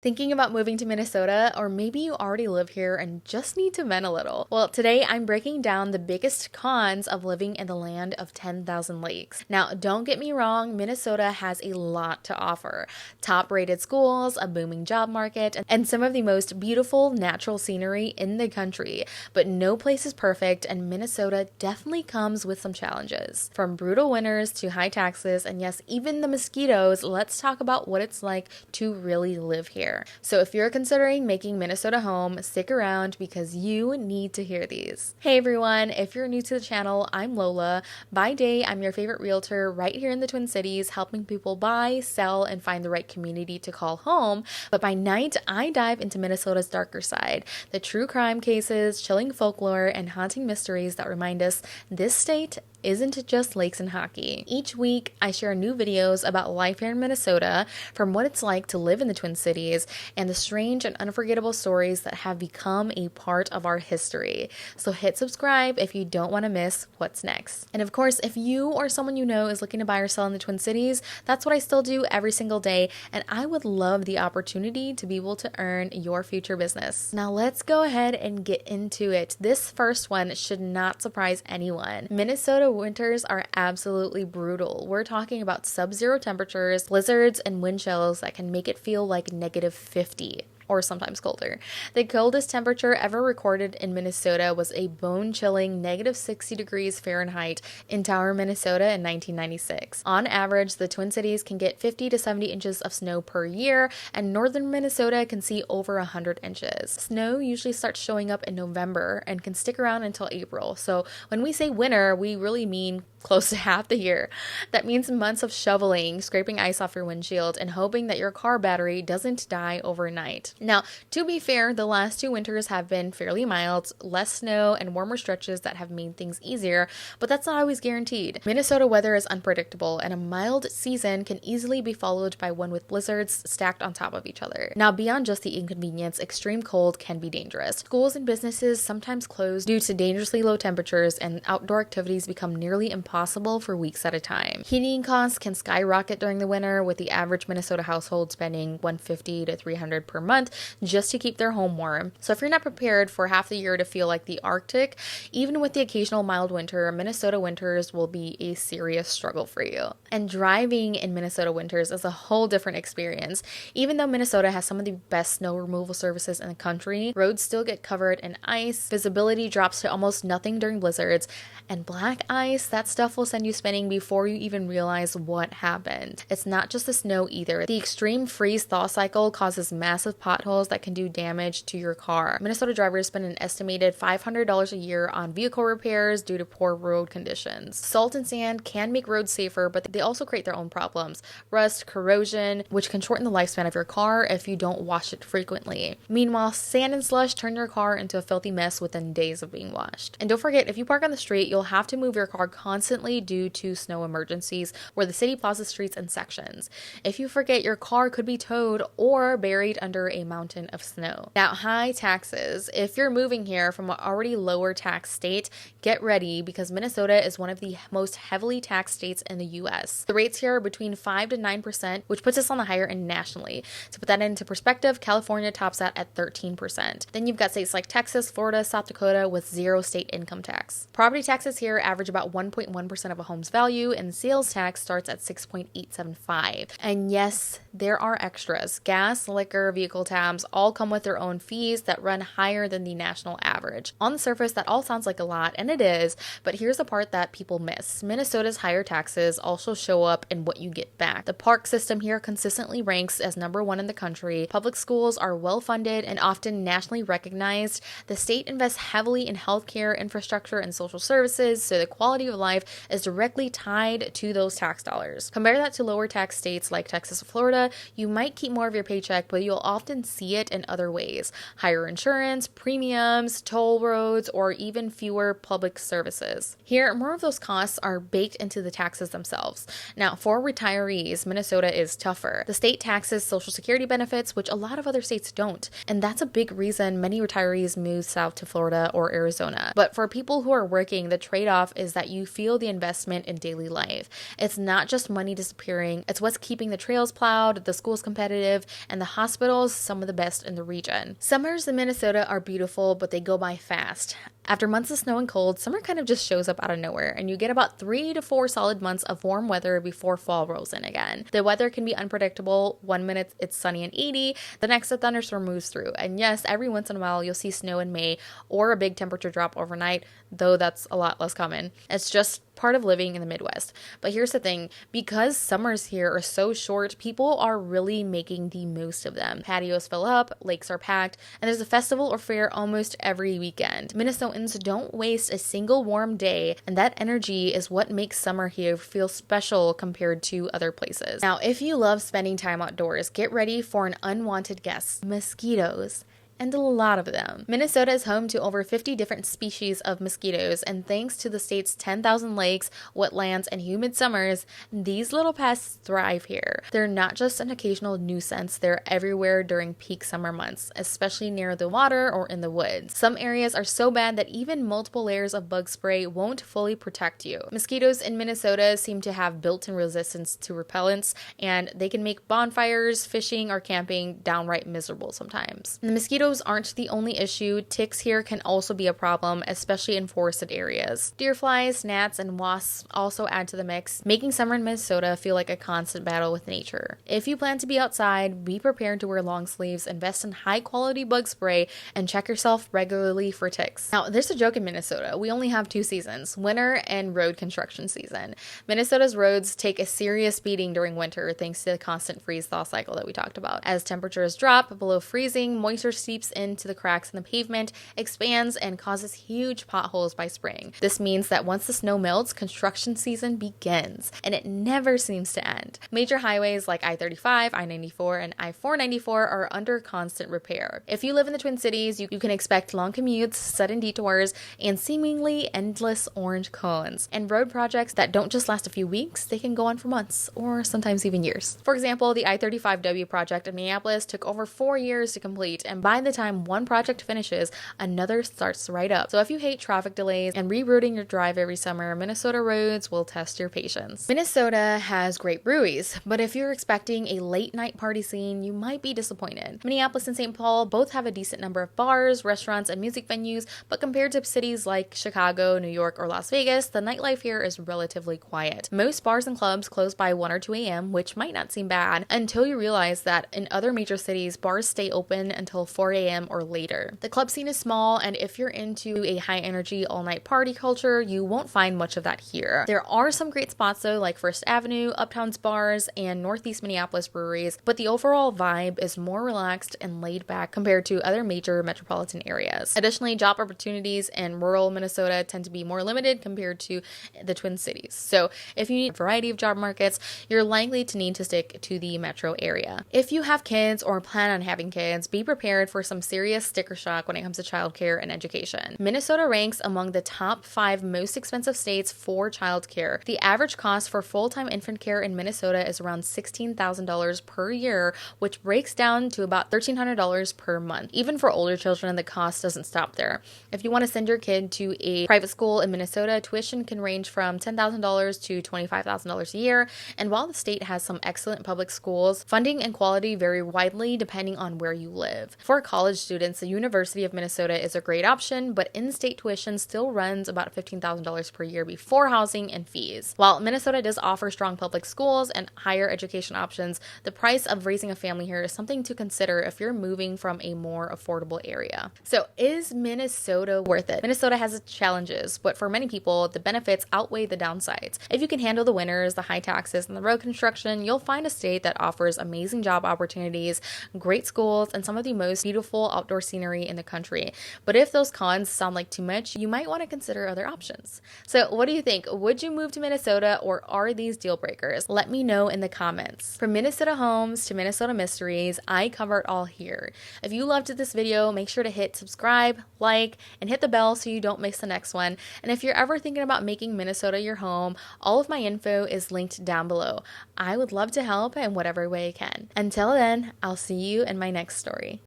Thinking about moving to Minnesota, or maybe you already live here and just need to vent a little? Well, today I'm breaking down the biggest cons of living in the land of 10,000 lakes. Now, don't get me wrong, Minnesota has a lot to offer. Top-rated schools, a booming job market, and some of the most beautiful natural scenery in the country. But no place is perfect, and Minnesota definitely comes with some challenges. From brutal winters to high taxes, and yes, even the mosquitoes, let's talk about what it's like to really live here. So if you're considering making Minnesota home, stick around because you need to hear these. Hey everyone, if you're new to the channel, I'm Lola. By day, I'm your favorite realtor right here in the Twin Cities, helping people buy, sell, and find the right community to call home. But by night, I dive into Minnesota's darker side, the true crime cases, chilling folklore, and haunting mysteries that remind us this state isn't just lakes and hockey. Each week, I share new videos about life here in Minnesota, from what it's like to live in the Twin Cities, and the strange and unforgettable stories that have become a part of our history. So hit subscribe if you don't want to miss what's next. And of course, if you or someone you know is looking to buy or sell in the Twin Cities, that's what I still do every single day, and I would love the opportunity to be able to earn your future business. Now let's go ahead and get into it. This first one should not surprise anyone. Minnesota winters are absolutely brutal. We're talking about sub-zero temperatures, blizzards, and wind chills that can make it feel like -50. Or sometimes colder. The coldest temperature ever recorded in Minnesota was a bone-chilling -60 degrees Fahrenheit in Tower, Minnesota in 1996. On average, the Twin Cities can get 50 to 70 inches of snow per year, and northern Minnesota can see over 100 inches. Snow usually starts showing up in November and can stick around until April. So when we say winter, we really mean close to half the year. That means months of shoveling, scraping ice off your windshield, and hoping that your car battery doesn't die overnight. Now, to be fair, the last two winters have been fairly mild, less snow, and warmer stretches that have made things easier, but that's not always guaranteed. Minnesota weather is unpredictable, and a mild season can easily be followed by one with blizzards stacked on top of each other. Now, beyond just the inconvenience, extreme cold can be dangerous. Schools and businesses sometimes close due to dangerously low temperatures, and outdoor activities become nearly impossible for weeks at a time. Heating costs can skyrocket during the winter, with the average Minnesota household spending $150 to $300 per month just to keep their home warm. So if you're not prepared for half the year to feel like the Arctic, even with the occasional mild winter, Minnesota winters will be a serious struggle for you. And driving in Minnesota winters is a whole different experience. Even though Minnesota has some of the best snow removal services in the country, roads still get covered in ice, visibility drops to almost nothing during blizzards, and black ice, that stuff will send you spinning before you even realize what happened. It's not just the snow either. The extreme freeze-thaw cycle causes massive potholes that can do damage to your car. Minnesota drivers spend an estimated $500 a year on vehicle repairs due to poor road conditions. Salt and sand can make roads safer, but they also create their own problems. Rust, corrosion, which can shorten the lifespan of your car if you don't wash it frequently. Meanwhile, sand and slush turn your car into a filthy mess within days of being washed. And don't forget, if you park on the street, you'll have to move your car constantly due to snow emergencies where the city plows the streets in sections. If you forget, your car could be towed or buried under a mountain of snow. Now, high taxes. If you're moving here from an already lower tax state, get ready because Minnesota is one of the most heavily taxed states in the US. The rates here are between 5 to 9%, which puts us on the higher end nationally. To put that into perspective, California tops that at 13%. Then you've got states like Texas, Florida, South Dakota with zero state income tax. Property taxes here average about 1.1% of a home's value, and sales tax starts at 6.875. And yes, there are extras. Gas, liquor, vehicle tabs all come with their own fees that run higher than the national average. On the surface, that all sounds like a lot, and it is, but here's the part that people miss. Minnesota's higher taxes also show up in what you get back. The park system here consistently ranks as #1 in the country. Public schools are well funded and often nationally recognized. The state invests heavily in healthcare, infrastructure, and social services, so the quality of life is directly tied to those tax dollars. Compare that to lower tax states like Texas or Florida. You might keep more of your paycheck, but you'll often see it in other ways. Higher insurance, premiums, toll roads, or even fewer public services. Here, more of those costs are baked into the taxes themselves. Now, for retirees, Minnesota is tougher. The state taxes Social Security benefits, which a lot of other states don't, and that's a big reason many retirees move south to Florida or Arizona. But for people who are working, the trade-off is that you feel the investment in daily life. It's not just money disappearing, it's what's keeping the trails plowed, the schools competitive, and the hospitals some of the best in the region. Summers in Minnesota are beautiful, but they go by fast. After months of snow and cold, summer kind of just shows up out of nowhere, and you get about 3 to 4 solid months of warm weather before fall rolls in again. The weather can be unpredictable. One minute it's sunny and 80, the next a thunderstorm moves through. And yes, every once in a while you'll see snow in May or a big temperature drop overnight, though that's a lot less common. It's just part of living in the Midwest. But here's the thing, because summers here are so short, people are really making the most of them. Patios fill up, lakes are packed, and there's a festival or fair almost every weekend. Minnesotans don't waste a single warm day, and that energy is what makes summer here feel special compared to other places. Now, if you love spending time outdoors, get ready for an unwanted guest: mosquitoes. And a lot of them. Minnesota is home to over 50 different species of mosquitoes, and thanks to the state's 10,000 lakes, wetlands, and humid summers, these little pests thrive here. They're not just an occasional nuisance, they're everywhere during peak summer months, especially near the water or in the woods. Some areas are so bad that even multiple layers of bug spray won't fully protect you. Mosquitoes in Minnesota seem to have built-in resistance to repellents, and they can make bonfires, fishing, or camping downright miserable sometimes. The mosquitoes aren't the only issue. Ticks here can also be a problem, especially in forested areas. Deer flies, gnats, and wasps also add to the mix, making summer in Minnesota feel like a constant battle with nature. If you plan to be outside, be prepared to wear long sleeves, invest in high-quality bug spray, and check yourself regularly for ticks. Now, there's a joke in Minnesota. We only have 2 seasons, winter and road construction season. Minnesota's roads take a serious beating during winter thanks to the constant freeze-thaw cycle that we talked about. As temperatures drop below freezing, moisture seeps into the cracks in the pavement, expands, and causes huge potholes by spring. This means that once the snow melts, construction season begins, and it never seems to end. Major highways like I-35, I-94, and I-494 are under constant repair. If you live in the Twin Cities, you can expect long commutes, sudden detours, and seemingly endless orange cones. And road projects that don't just last a few weeks, they can go on for months, or sometimes even years. For example, the I-35W project in Minneapolis took over 4 years to complete, and by the time one project finishes, another starts right up. So if you hate traffic delays and rerouting your drive every summer, Minnesota roads will test your patience. Minnesota has great breweries, but if you're expecting a late night party scene, you might be disappointed. Minneapolis and St. Paul both have a decent number of bars, restaurants, and music venues, but compared to cities like Chicago, New York, or Las Vegas, the nightlife here is relatively quiet. Most bars and clubs close by 1 or 2 a.m., which might not seem bad until you realize that in other major cities, bars stay open until 4 a.m. or later. The club scene is small, and if you're into a high energy all night party culture, you won't find much of that here. There are some great spots though, like First Avenue, Uptown's bars, and Northeast Minneapolis breweries, but the overall vibe is more relaxed and laid back compared to other major metropolitan areas. Additionally, job opportunities in rural Minnesota tend to be more limited compared to the Twin Cities. So if you need a variety of job markets, you're likely to need to stick to the metro area. If you have kids or plan on having kids, be prepared for some serious sticker shock when it comes to childcare and education. Minnesota ranks among the top 5 most expensive states for childcare. The average cost for full-time infant care in Minnesota is around $16,000 per year, which breaks down to about $1,300 per month. Even for older children, the cost doesn't stop there. If you want to send your kid to a private school in Minnesota, tuition can range from $10,000 to $25,000 a year, and while the state has some excellent public schools, funding and quality vary widely depending on where you live. For college students, the University of Minnesota is a great option, but in-state tuition still runs about $15,000 per year before housing and fees. While Minnesota does offer strong public schools and higher education options, the price of raising a family here is something to consider if you're moving from a more affordable area. So is Minnesota worth it? Minnesota has its challenges, but for many people, the benefits outweigh the downsides. If you can handle the winters, the high taxes, and the road construction, you'll find a state that offers amazing job opportunities, great schools, and some of the most beautiful outdoor scenery in the country. But if those cons sound like too much, you might want to consider other options. So what do you think? Would you move to Minnesota, or are these deal breakers? Let me know in the comments. From Minnesota homes to Minnesota mysteries, I cover it all here. If you loved this video, make sure to hit subscribe, like, and hit the bell so you don't miss the next one. And if you're ever thinking about making Minnesota your home, all of my info is linked down below. I would love to help in whatever way I can. Until then, I'll see you in my next story.